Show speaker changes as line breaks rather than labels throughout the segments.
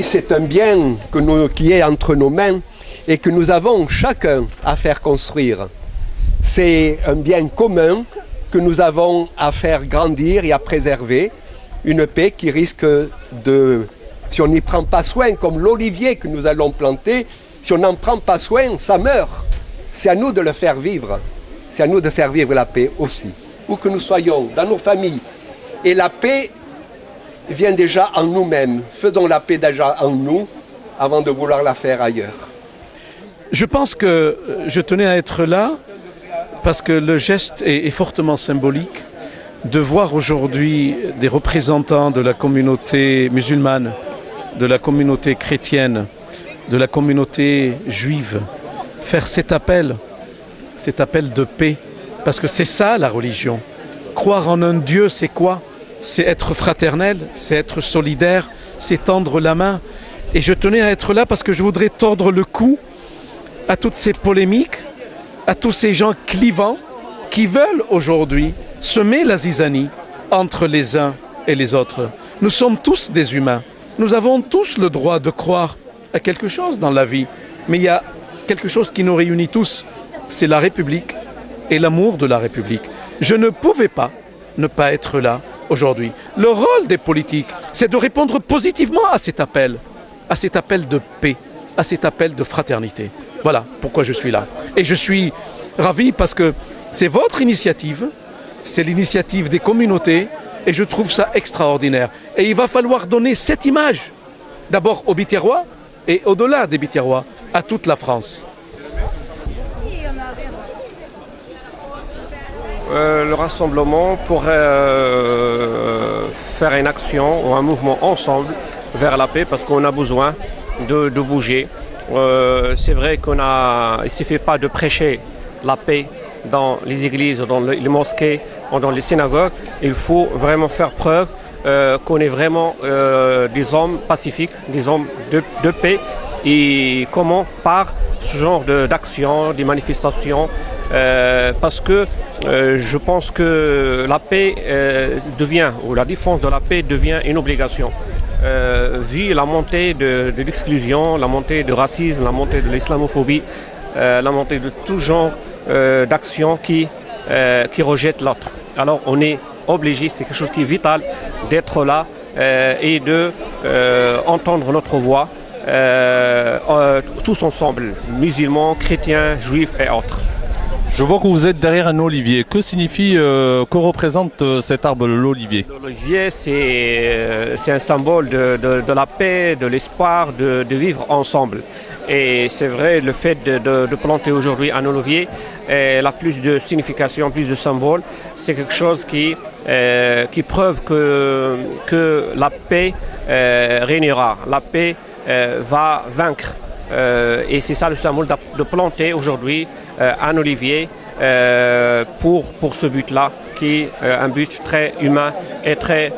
C'est un bien qui est entre nos mains et que nous avons chacun à faire construire. C'est un bien commun que nous avons à faire grandir et à préserver. Une paix qui risque de, si on n'y prend pas soin, comme l'olivier que nous allons planter, si on n'en prend pas soin, ça meurt. C'est à nous de le faire vivre. C'est à nous de faire vivre la paix aussi. Où que nous soyons, dans nos familles. Et la paix vient déjà en nous-mêmes. Faisons la paix déjà en nous avant de vouloir la faire ailleurs.
Je pense que je tenais à être là parce que le geste est fortement symbolique de voir aujourd'hui des représentants de la communauté musulmane, de la communauté chrétienne, de la communauté juive faire cet appel de paix. Parce que c'est ça la religion. Croire en un Dieu, c'est quoi? C'est être fraternel, c'est être solidaire, c'est tendre la main. Et je tenais à être là parce que je voudrais tordre le cou à toutes ces polémiques, à tous ces gens clivants qui veulent aujourd'hui semer la zizanie entre les uns et les autres. Nous sommes tous des humains. Nous avons tous le droit de croire à quelque chose dans la vie. Mais il y a quelque chose qui nous réunit tous, c'est la République et l'amour de la République. Je ne pouvais pas ne pas être là aujourd'hui. Le rôle des politiques, c'est de répondre positivement à cet appel de paix, à cet appel de fraternité. Voilà pourquoi je suis là. Et je suis ravi parce que c'est votre initiative, c'est l'initiative des communautés et je trouve ça extraordinaire. Et il va falloir donner cette image, d'abord aux Biterrois et au-delà des Biterrois, à toute la France.
Le rassemblement pourrait faire une action ou un mouvement ensemble vers la paix parce qu'on a besoin de bouger. C'est vrai il ne suffit pas de prêcher la paix dans les églises, dans les mosquées, ou dans les synagogues. Il faut vraiment faire preuve qu'on est vraiment des hommes pacifiques, des hommes de paix. Et comment par ce genre d'action, des manifestations, parce que je pense que la paix ou la défense de la paix devient une obligation. Vu la montée de l'exclusion, la montée du racisme, la montée de l'islamophobie, la montée de tout genre d'actions qui rejettent l'autre. Alors on est obligé, c'est quelque chose qui est vital, d'être là et de entendre notre voix. Tous ensemble, musulmans, chrétiens, juifs et autres.
Je vois que vous êtes derrière un olivier. Que signifie, que représente cet arbre, l'olivier?
L'olivier, c'est un symbole de la paix, de l'espoir, de vivre ensemble. Et c'est vrai, le fait de planter aujourd'hui un olivier, a plus de signification, plus de symbole. C'est quelque chose qui prouve que la paix régnera, la paix va vaincre. Et c'est ça le symbole de planter aujourd'hui un olivier pour ce but-là, qui est un but très humain et très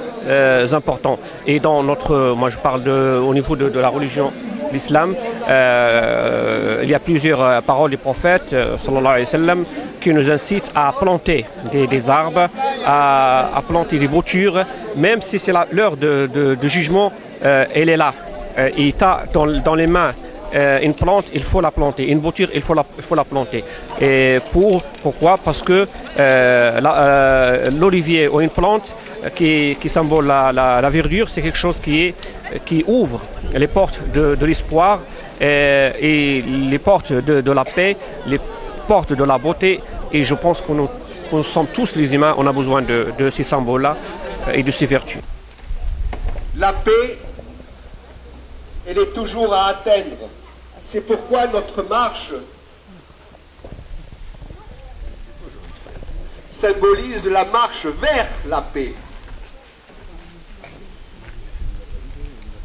important. Et dans moi je parle au niveau de la religion, l'islam, il y a plusieurs paroles du prophète, sallallahu alayhi wa sallam, qui nous incitent à planter des arbres, à planter des boutures, même si c'est l'heure de jugement, elle est là. Et tu as dans les mains une plante, il faut la planter. Une bouture, il faut la planter. Et pourquoi? Parce que l'olivier ou une plante qui symbole la verdure, c'est quelque chose qui ouvre les portes de l'espoir et les portes de la paix, les portes de la beauté. Et je pense que nous sommes tous les humains, on a besoin de ces symboles-là et de ces vertus.
La paix, elle est toujours à atteindre. C'est pourquoi notre marche symbolise la marche vers la paix.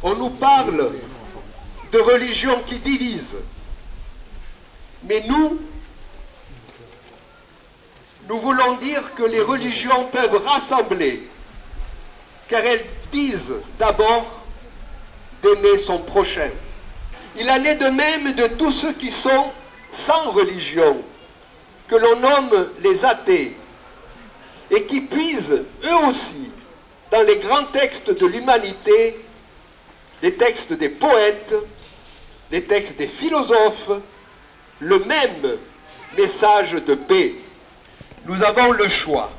On nous parle de religions qui divisent, mais nous voulons dire que les religions peuvent rassembler, car elles disent d'abord d'aimer son prochain. Il en est de même de tous ceux qui sont sans religion, que l'on nomme les athées, et qui puisent eux aussi dans les grands textes de l'humanité les textes des poètes, les textes des philosophes, le même message de paix. Nous avons le choix.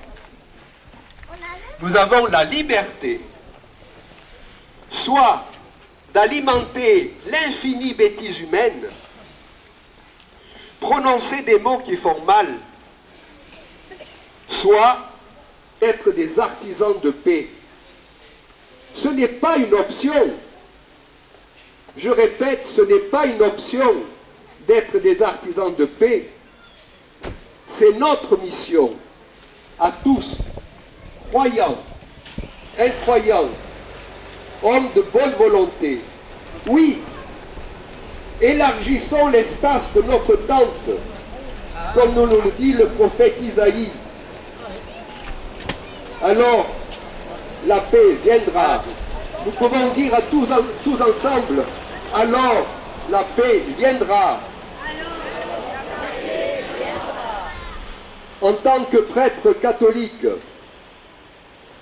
Nous avons la liberté, soit d'alimenter l'infinie bêtise humaine, prononcer des mots qui font mal, soit être des artisans de paix. Ce n'est pas une option. Je répète, ce n'est pas une option d'être des artisans de paix. C'est notre mission à tous, croyants, incroyants, hommes de bonne volonté. Oui, élargissons l'espace de notre tente, comme nous le dit le prophète Isaïe. Alors, la paix viendra. Nous pouvons dire à tous ensemble, alors la paix viendra. En tant que prêtre catholique,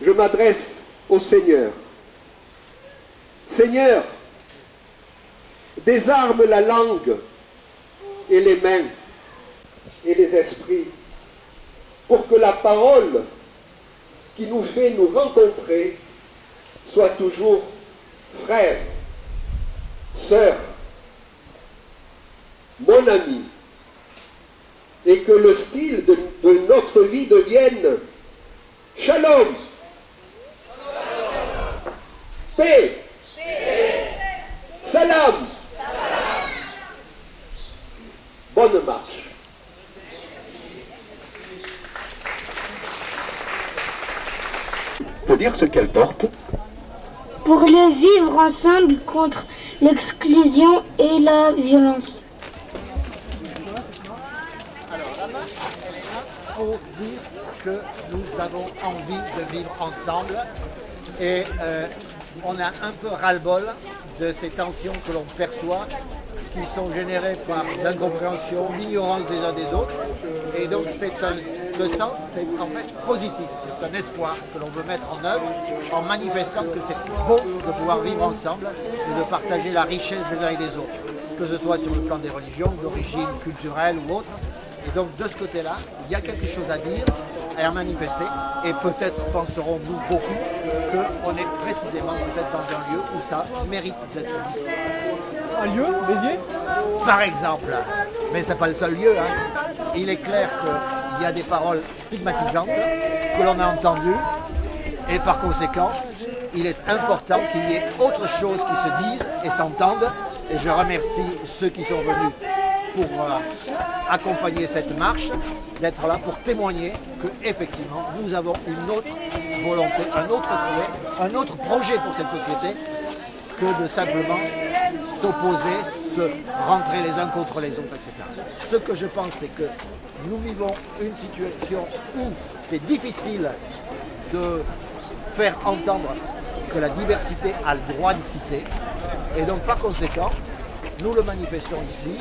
je m'adresse au Seigneur. Seigneur, désarme la langue et les mains et les esprits pour que la parole qui nous fait nous rencontrer soit toujours frère, sœur, mon ami, et que le style de notre vie devienne shalom, paix, salam, bonne marche. Pour dire ce qu'elle porte.
Pour le vivre ensemble contre l'exclusion et la violence.
Pour dire que nous avons envie de vivre ensemble et on a un peu ras-le-bol de ces tensions que l'on perçoit qui sont générées par l'incompréhension, l'ignorance des uns des autres. Et donc le sens, c'est en fait positif. C'est un espoir que l'on veut mettre en œuvre en manifestant que c'est beau de pouvoir vivre ensemble et de partager la richesse des uns et des autres, que ce soit sur le plan des religions, d'origine culturelle ou autre. Et donc de ce côté-là, il y a quelque chose à dire et à manifester. Et peut-être penserons-nous beaucoup qu'on est précisément peut-être dans un lieu où ça mérite d'être dit.
Un lieu, Béziers ?
Par exemple, mais ce n'est pas le seul lieu. Il est clair qu'il y a des paroles stigmatisantes que l'on a entendues et par conséquent, il est important qu'il y ait autre chose qui se dise et s'entende. Et je remercie ceux qui sont venus pour accompagner cette marche, d'être là pour témoigner qu'effectivement nous avons une autre volonté, un autre souhait, un autre projet pour cette société que de simplement s'opposer, se rentrer les uns contre les autres, etc. Ce que je pense, c'est que nous vivons une situation où c'est difficile de faire entendre que la diversité a le droit de citer, et donc par conséquent, nous le manifestons ici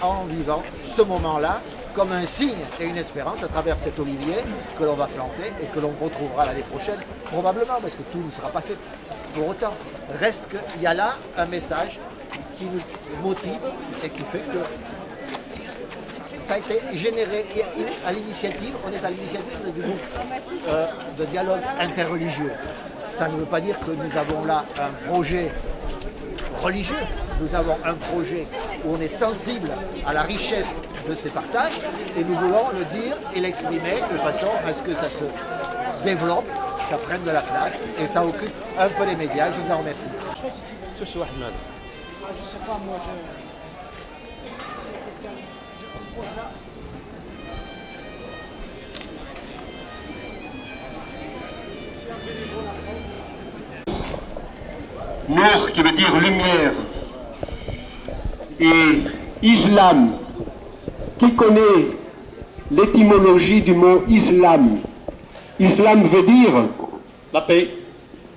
en vivant ce moment-là comme un signe et une espérance à travers cet olivier que l'on va planter et que l'on retrouvera l'année prochaine, probablement, parce que tout ne sera pas fait pour autant. Reste qu'il y a là un message qui nous motive et qui fait que ça a été généré à l'initiative, on est à l'initiative du groupe de dialogue interreligieux. Ça ne veut pas dire que nous avons là un projet religieux, nous avons un projet où on est sensible à la richesse de ces partages et nous voulons le dire et l'exprimer de façon à ce que ça se développe, ça prenne de la place et ça occupe un peu les médias. Je vous en remercie.
Je sais pas, moi je pose là.
Nour qui veut dire lumière, et islam, qui connaît l'étymologie du mot islam. Islam veut dire
La paix.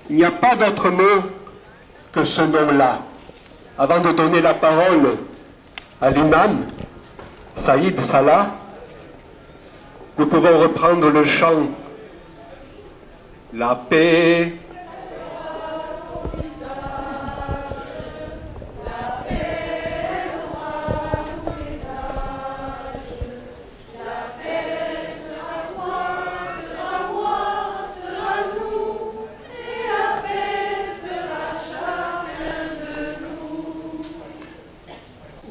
il n'y a pas d'autre mot que ce nom-là. Avant de donner la parole à l'imam, Saïd Salah, nous pouvons reprendre le chant La paix.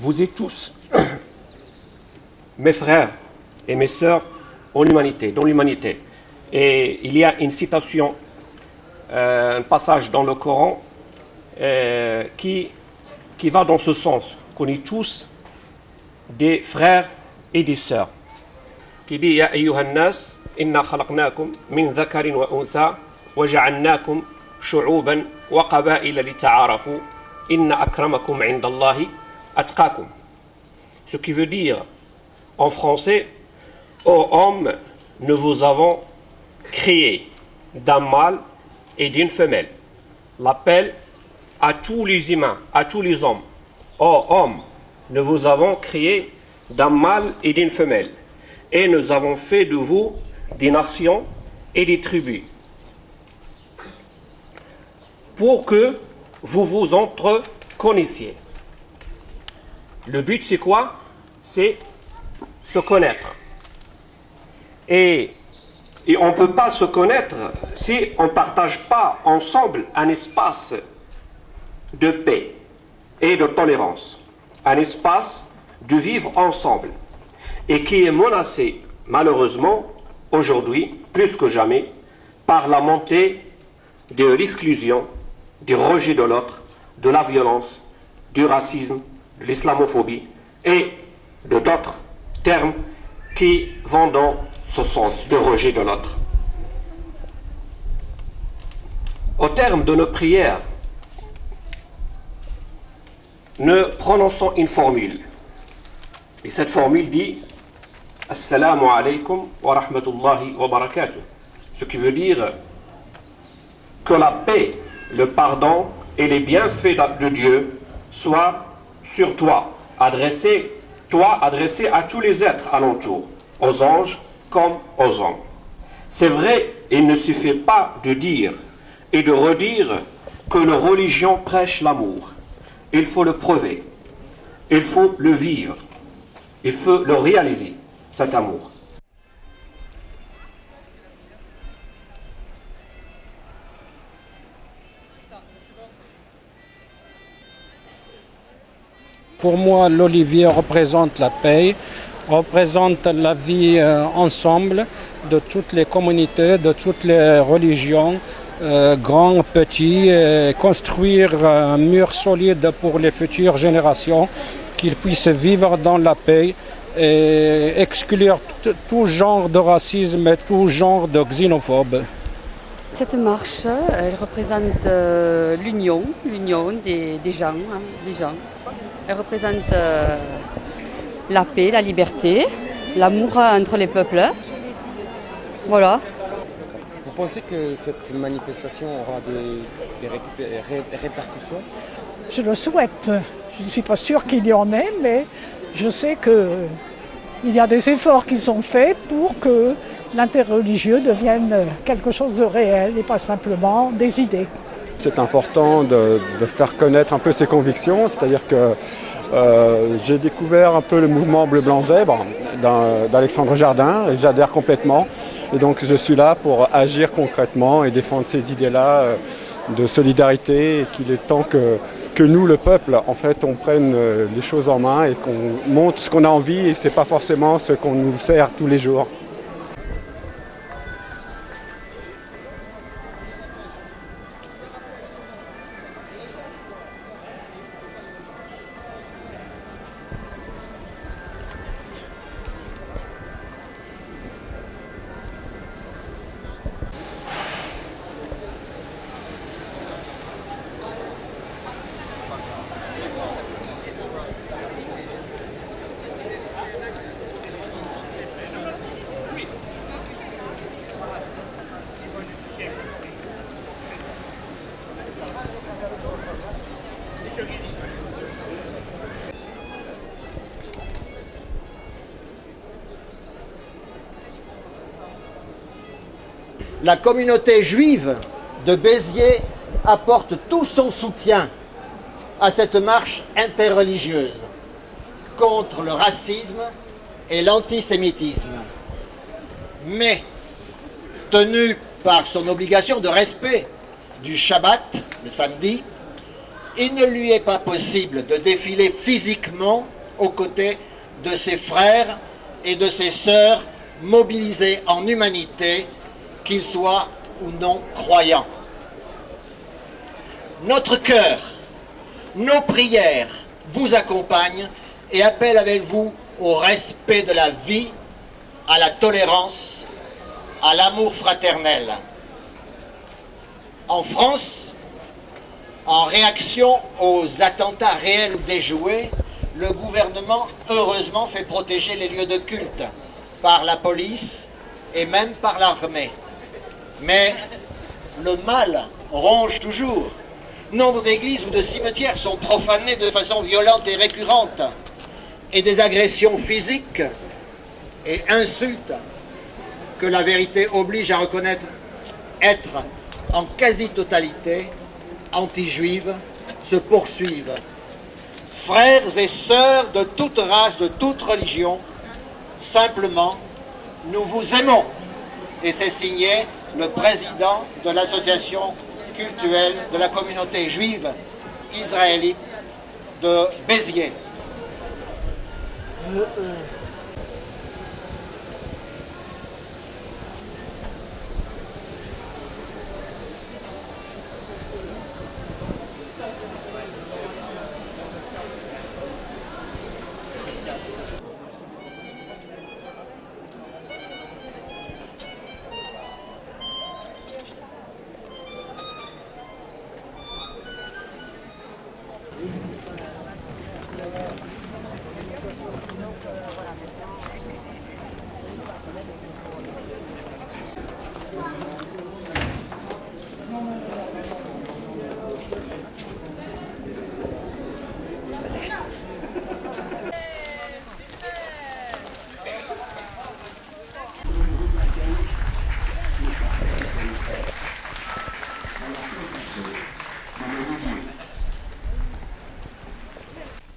vous êtes tous mes frères et mes sœurs dans l'humanité. Et il y a une citation, un passage dans le Coran qui va dans ce sens, qu'on est tous des frères et des sœurs. Qui dit Ya ayyuhan nas, inna khalaqnakum min dhakarin wa untha wa ja'alnakum shu'uban wa qaba'ila lita'arafu inna akramakum 'indallahi atqakum. Ce qui veut dire en français, ô hommes, nous vous avons créé d'un mâle et d'une femelle. L'appel à tous les humains, à tous les hommes. Ô hommes, nous vous avons créé d'un mâle et d'une femelle. Et nous avons fait de vous des nations et des tribus. Pour que vous vous entre connaissiez. Le but c'est quoi? C'est se connaître. Et on ne peut pas se connaître si on ne partage pas ensemble un espace de paix et de tolérance. Un espace de vivre ensemble. Et qui est menacé, malheureusement, aujourd'hui, plus que jamais, par la montée de l'exclusion, du rejet de l'autre, de la violence, du racisme, de l'islamophobie et de d'autres termes qui vont dans ce sens de rejet de l'autre. Au terme de nos prières, nous prononçons une formule. Et cette formule dit Assalamu alaikum wa rahmatullahi wa barakatuh. Ce qui veut dire que la paix, le pardon et les bienfaits de Dieu soient sur toi, adressés à tous les êtres alentours, aux anges comme aux hommes. C'est vrai, il ne suffit pas de dire et de redire que la religion prêche l'amour. Il faut le prouver, il faut le vivre, il faut le réaliser, cet amour.
Pour moi, l'olivier représente la paix, représente la vie ensemble de toutes les communautés, de toutes les religions, grands, petits, construire un mur solide pour les futures générations, qu'ils puissent vivre dans la paix et exclure tout genre de racisme et tout genre de xénophobe.
Cette marche, elle représente l'union des gens, des gens. Elle représente la paix, la liberté, l'amour entre les peuples. Voilà.
Vous pensez que cette manifestation aura des répercussions?
Je le souhaite. Je ne suis pas sûre qu'il y en ait, mais je sais qu'il y a des efforts qui sont faits pour que l'interreligieux devienne quelque chose de réel et pas simplement des idées.
C'est important de faire connaître un peu ses convictions, c'est-à-dire que j'ai découvert un peu le mouvement Bleu Blanc Zèbre d'Alexandre Jardin et j'adhère complètement. Et donc je suis là pour agir concrètement et défendre ces idées-là de solidarité et qu'il est temps que nous, le peuple, en fait, on prenne les choses en main et qu'on montre ce qu'on a envie et ce n'est pas forcément ce qu'on nous sert tous les jours.
La communauté juive de Béziers apporte tout son soutien à cette marche interreligieuse contre le racisme et l'antisémitisme. Mais, tenu par son obligation de respect du Shabbat, le samedi, il ne lui est pas possible de défiler physiquement aux côtés de ses frères et de ses sœurs mobilisés en humanité, qu'ils soient ou non croyants. Notre cœur, nos prières vous accompagnent et appellent avec vous au respect de la vie, à la tolérance, à l'amour fraternel. En France, en réaction aux attentats réels ou déjoués, le gouvernement, heureusement, fait protéger les lieux de culte par la police et même par l'armée. Mais le mal ronge toujours. Nombre d'églises ou de cimetières sont profanés de façon violente et récurrente, et des agressions physiques et insultes que la vérité oblige à reconnaître être en quasi-totalité anti-juives se poursuivent. Frères et sœurs de toute race, de toute religion, simplement, nous vous aimons. Et c'est signé le président de l'association cultuelle de la communauté juive israélite de Béziers.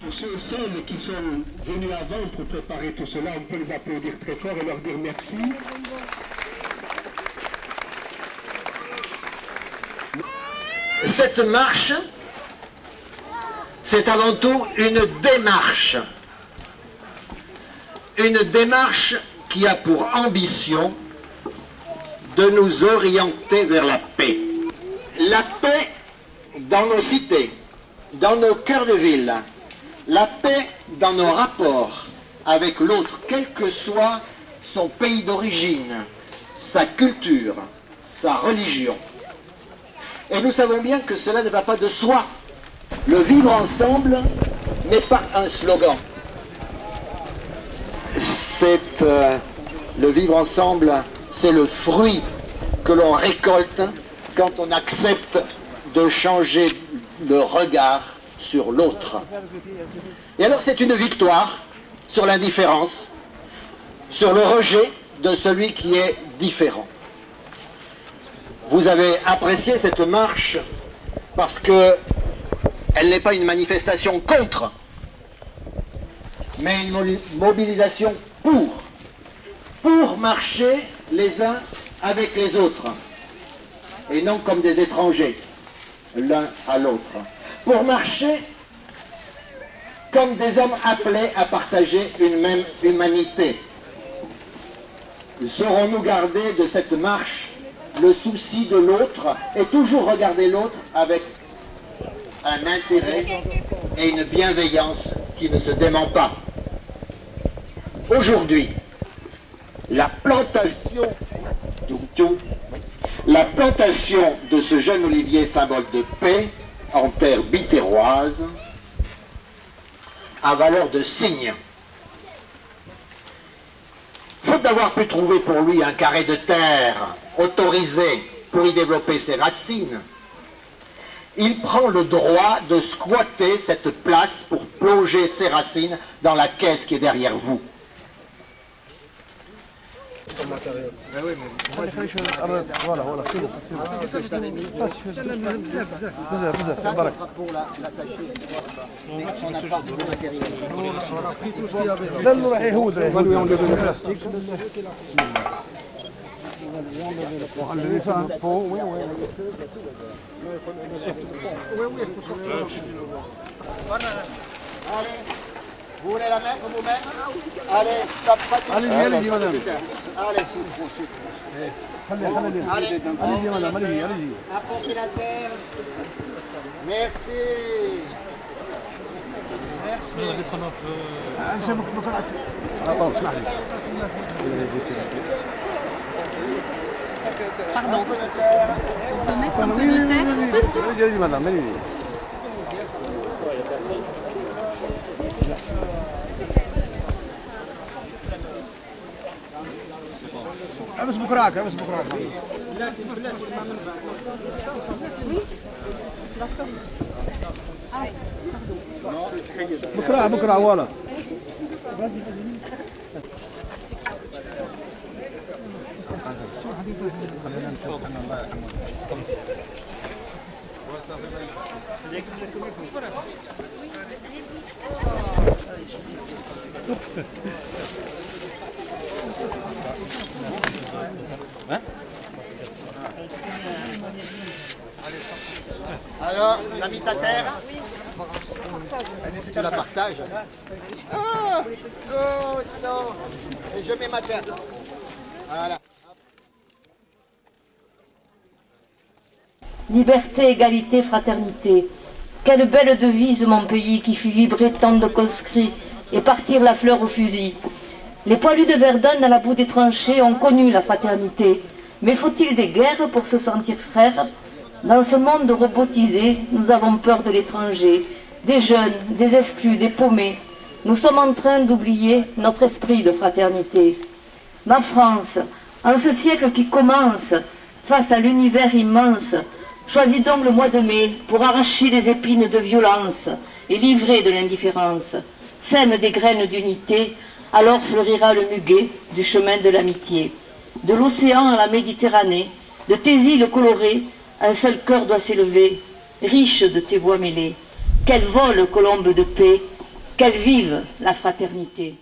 Pour ceux et celles qui sont venus avant pour préparer tout cela, on peut les applaudir très fort et leur dire merci.
Cette marche, c'est avant tout une démarche. Une démarche qui a pour ambition de nous orienter vers la paix. La paix dans nos cités, dans nos cœurs de ville, la paix dans nos rapports avec l'autre, quel que soit son pays d'origine, sa culture, sa religion. Et nous savons bien que cela ne va pas de soi. Le vivre ensemble n'est pas un slogan. Le vivre ensemble, c'est le fruit que l'on récolte quand on accepte de changer le regard sur l'autre. Et alors c'est une victoire sur l'indifférence, sur le rejet de celui qui est différent. Vous avez apprécié cette marche parce que elle n'est pas une manifestation contre, mais une mobilisation pour marcher les uns avec les autres, et non comme des étrangers, l'un à l'autre. Pour marcher comme des hommes appelés à partager une même humanité. Saurons-nous garder de cette marche le souci de l'autre et toujours regarder l'autre avec un intérêt et une bienveillance qui ne se dément pas. Aujourd'hui, la plantation de ce jeune olivier symbole de paix en terre bitéroise a valeur de signe. Faute d'avoir pu trouver pour lui un carré de terre autorisé pour y développer ses racines, il prend le droit de squatter cette place pour plonger ses racines dans la caisse qui est derrière vous. Vous voulez la mettre vous-même? Allez, stop, pas tout.
Allez-y, madame.
Allez. Allez, madame, allez-y. Apportez la terre. Merci. Merci.
Pardon. On peut mettre un peu de terre.
Allez-y, madame, allez-y. بس بكراك بس بكراك بكره ولا
Alors, t'as mis ta terre? Tu la partages? Ah, oh, non. Et je mets ma terre. Voilà.
Liberté, égalité, fraternité. Quelle belle devise, mon pays, qui fit vibrer tant de conscrits et partir la fleur au fusil. Les poilus de Verdun, à la bout des tranchées, ont connu la fraternité. Mais faut-il des guerres pour se sentir frères? Dans ce monde robotisé, nous avons peur de l'étranger, des jeunes, des exclus, des paumés. Nous sommes en train d'oublier notre esprit de fraternité. Ma France, en ce siècle qui commence, face à l'univers immense, choisis donc le mois de mai pour arracher les épines de violence et livrer de l'indifférence. Sème des graines d'unité, alors fleurira le muguet du chemin de l'amitié. De l'océan à la Méditerranée, de tes îles colorées, un seul cœur doit s'élever, riche de tes voix mêlées. Qu'elle vole, colombe de paix, qu'elle vive la fraternité.